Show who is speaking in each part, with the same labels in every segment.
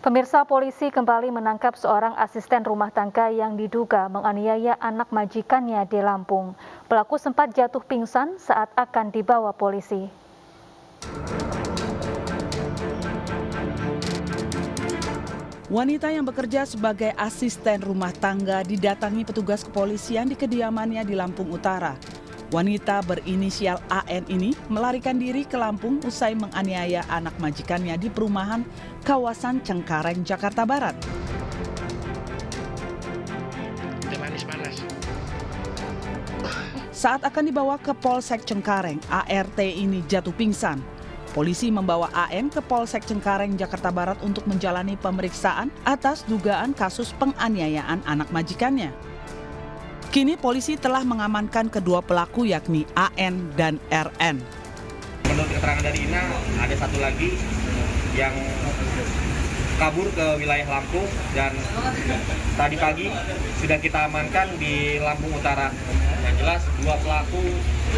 Speaker 1: Pemirsa, polisi kembali menangkap seorang asisten rumah tangga yang diduga menganiaya anak majikannya di Lampung. Pelaku sempat jatuh pingsan saat akan dibawa polisi.
Speaker 2: Wanita yang bekerja sebagai asisten rumah tangga didatangi petugas kepolisian di kediamannya di Lampung Utara. Wanita berinisial AN ini melarikan diri ke Lampung usai menganiaya anak majikannya di perumahan kawasan Cengkareng, Jakarta Barat. Saat akan dibawa ke Polsek Cengkareng, ART ini jatuh pingsan. Polisi membawa AN ke Polsek Cengkareng, Jakarta Barat untuk menjalani pemeriksaan atas dugaan kasus penganiayaan anak majikannya. Kini polisi telah mengamankan kedua pelaku yakni AN dan RN.
Speaker 3: Menurut keterangan dari Ina, ada satu lagi yang kabur ke wilayah Lampung dan tadi pagi sudah kita amankan di Lampung Utara. Yang jelas dua pelaku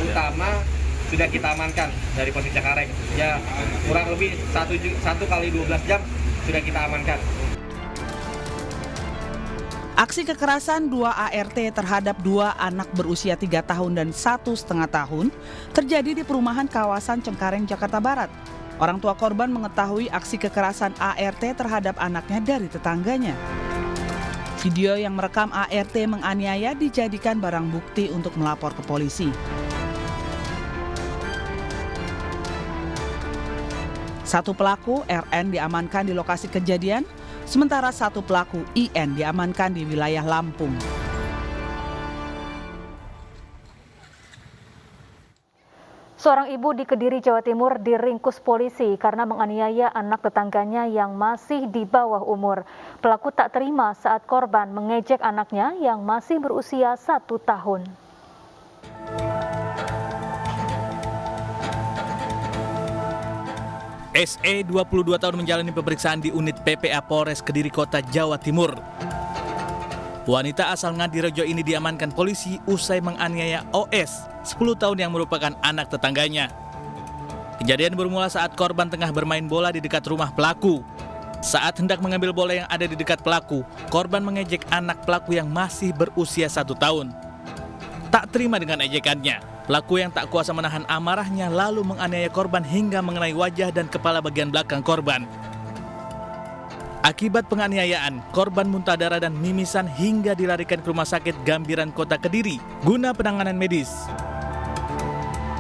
Speaker 3: utama sudah kita amankan dari Polsek Cengkareng. Ya kurang lebih 1 kali 12 jam sudah kita amankan.
Speaker 2: Aksi kekerasan 2 ART terhadap 2 anak berusia 3 tahun dan 1,5 tahun terjadi di perumahan kawasan Cengkareng, Jakarta Barat. Orang tua korban mengetahui aksi kekerasan ART terhadap anaknya dari tetangganya. Video yang merekam ART menganiaya dijadikan barang bukti untuk melapor ke polisi. Satu pelaku, RN, diamankan di lokasi kejadian, sementara satu pelaku, IN, diamankan di wilayah Lampung.
Speaker 1: Seorang ibu di Kediri, Jawa Timur diringkus polisi karena menganiaya anak tetangganya yang masih di bawah umur. Pelaku tak terima saat korban mengejek anaknya yang masih berusia 1 tahun.
Speaker 4: SE 22 tahun menjalani pemeriksaan di unit PPA Polres Kediri Kota, Jawa Timur. Wanita asal Ngadirejo ini diamankan polisi usai menganiaya OS, 10 tahun yang merupakan anak tetangganya. Kejadian bermula saat korban tengah bermain bola di dekat rumah pelaku. Saat hendak mengambil bola yang ada di dekat pelaku, korban mengejek anak pelaku yang masih berusia 1 tahun. Tak terima dengan ejekannya, pelaku yang tak kuasa menahan amarahnya lalu menganiaya korban hingga mengenai wajah dan kepala bagian belakang korban. Akibat penganiayaan, korban muntah darah dan mimisan hingga dilarikan ke Rumah Sakit Gambiran Kota Kediri guna penanganan medis.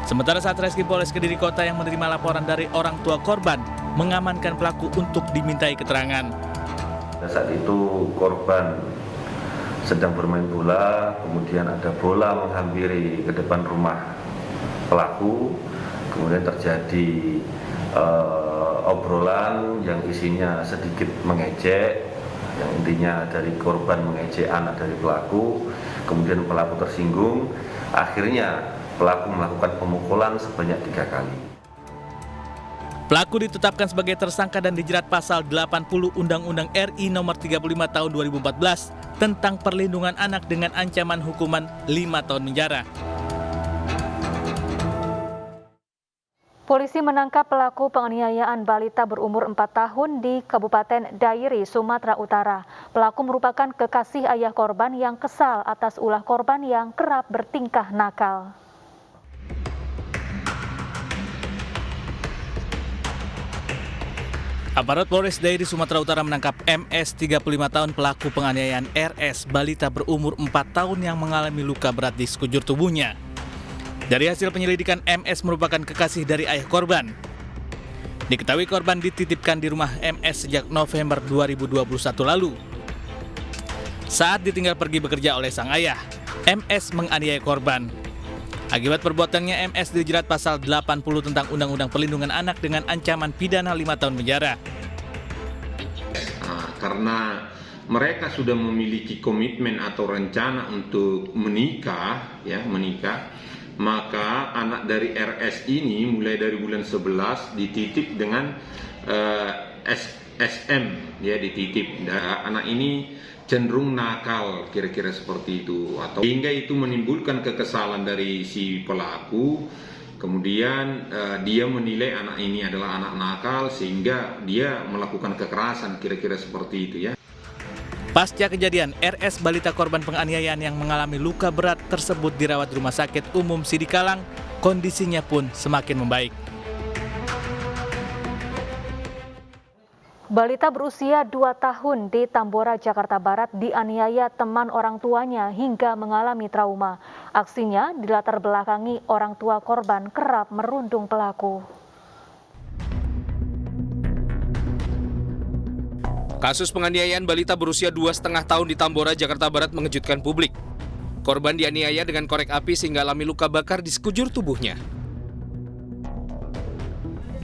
Speaker 4: Sementara Satreskrim Polres Kediri Kota yang menerima laporan dari orang tua korban mengamankan pelaku untuk dimintai keterangan.
Speaker 5: Saat itu korban sedang bermain bola, kemudian ada bola menghampiri ke depan rumah pelaku, kemudian terjadi obrolan yang isinya sedikit mengejek, yang intinya dari korban mengejek anak dari pelaku, kemudian pelaku tersinggung, akhirnya pelaku melakukan pemukulan sebanyak 3 kali.
Speaker 4: Pelaku ditetapkan sebagai tersangka dan dijerat pasal 80 Undang-Undang RI Nomor 35 Tahun 2014 tentang perlindungan anak dengan ancaman hukuman 5 tahun penjara.
Speaker 1: Polisi menangkap pelaku penganiayaan balita berumur 4 tahun di Kabupaten Dairi, Sumatera Utara. Pelaku merupakan kekasih ayah korban yang kesal atas ulah korban yang kerap bertingkah nakal.
Speaker 4: Aparat Polres Dairi, Sumatera Utara menangkap MS 35 tahun pelaku penganiayaan RS balita berumur 4 tahun yang mengalami luka berat di sekujur tubuhnya. Dari hasil penyelidikan, MS merupakan kekasih dari ayah korban. Diketahui korban dititipkan di rumah MS sejak November 2021 lalu. Saat ditinggal pergi bekerja oleh sang ayah, MS menganiaya korban. Akibat perbuatannya, MS dijerat pasal 80 tentang Undang-Undang Perlindungan Anak dengan ancaman pidana 5 tahun penjara.
Speaker 6: Karena mereka sudah memiliki komitmen atau rencana untuk menikah, maka anak dari RS ini mulai dari bulan 11 dititip dengan SM, dititip. Anak ini cenderung nakal, kira-kira seperti itu, atau hingga itu menimbulkan kekesalan dari si pelaku Kemudian dia menilai anak ini adalah anak nakal sehingga dia melakukan kekerasan, kira-kira seperti itu ya.
Speaker 4: Pasca kejadian, RS balita korban penganiayaan yang mengalami luka berat tersebut dirawat di Rumah Sakit Umum Sidikalang, kondisinya pun semakin membaik.
Speaker 1: Balita berusia 2 tahun di Tambora, Jakarta Barat dianiaya teman orang tuanya hingga mengalami trauma. Aksinya dilatar belakangi orang tua korban kerap merundung pelaku.
Speaker 7: Kasus penganiayaan balita berusia 2,5 tahun di Tambora, Jakarta Barat mengejutkan publik. Korban dianiaya dengan korek api sehingga alami luka bakar di sekujur tubuhnya.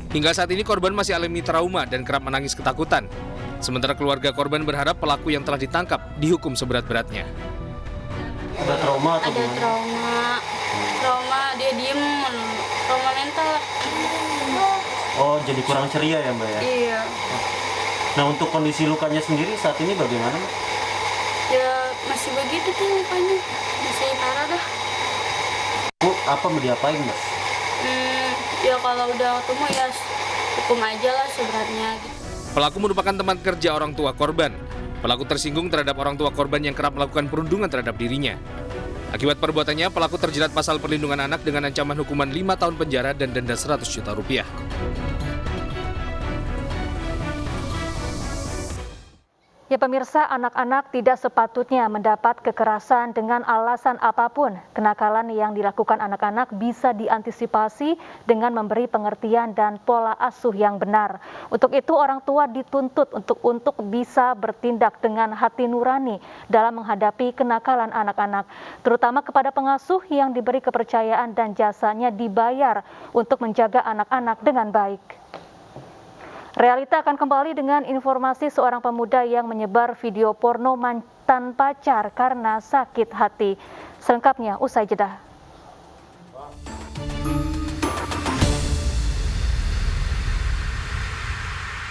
Speaker 7: Hingga saat ini korban masih alami trauma dan kerap menangis ketakutan. Sementara keluarga korban berharap pelaku yang telah ditangkap dihukum seberat-beratnya.
Speaker 8: Ada trauma atau
Speaker 9: Ada
Speaker 8: gimana?
Speaker 9: trauma dia diem, trauma mental lah.
Speaker 8: Oh, jadi kurang ceria ya, Mbak ya?
Speaker 9: Iya,
Speaker 8: Nah, untuk kondisi lukanya sendiri saat ini bagaimana, Mbak?
Speaker 9: ya masih begitu tuh mukanya, masih parah dah.
Speaker 8: Bu, apa mau diapain, Mbak?
Speaker 9: Ya kalau udah ketemu ya hukum aja lah seberatnya gitu.
Speaker 7: Pelaku merupakan teman kerja orang tua korban. Pelaku tersinggung terhadap orang tua korban yang kerap melakukan perundungan terhadap dirinya. Akibat perbuatannya, pelaku terjerat pasal perlindungan anak dengan ancaman hukuman 5 tahun penjara dan denda 100 juta rupiah.
Speaker 1: Ya pemirsa, anak-anak tidak sepatutnya mendapat kekerasan dengan alasan apapun. Kenakalan yang dilakukan anak-anak bisa diantisipasi dengan memberi pengertian dan pola asuh yang benar. Untuk itu orang tua dituntut untuk bisa bertindak dengan hati nurani dalam menghadapi kenakalan anak-anak, terutama kepada pengasuh yang diberi kepercayaan dan jasanya dibayar untuk menjaga anak-anak dengan baik. Realita akan kembali dengan informasi seorang pemuda yang menyebar video porno mantan pacar karena sakit hati. Selengkapnya usai jeda.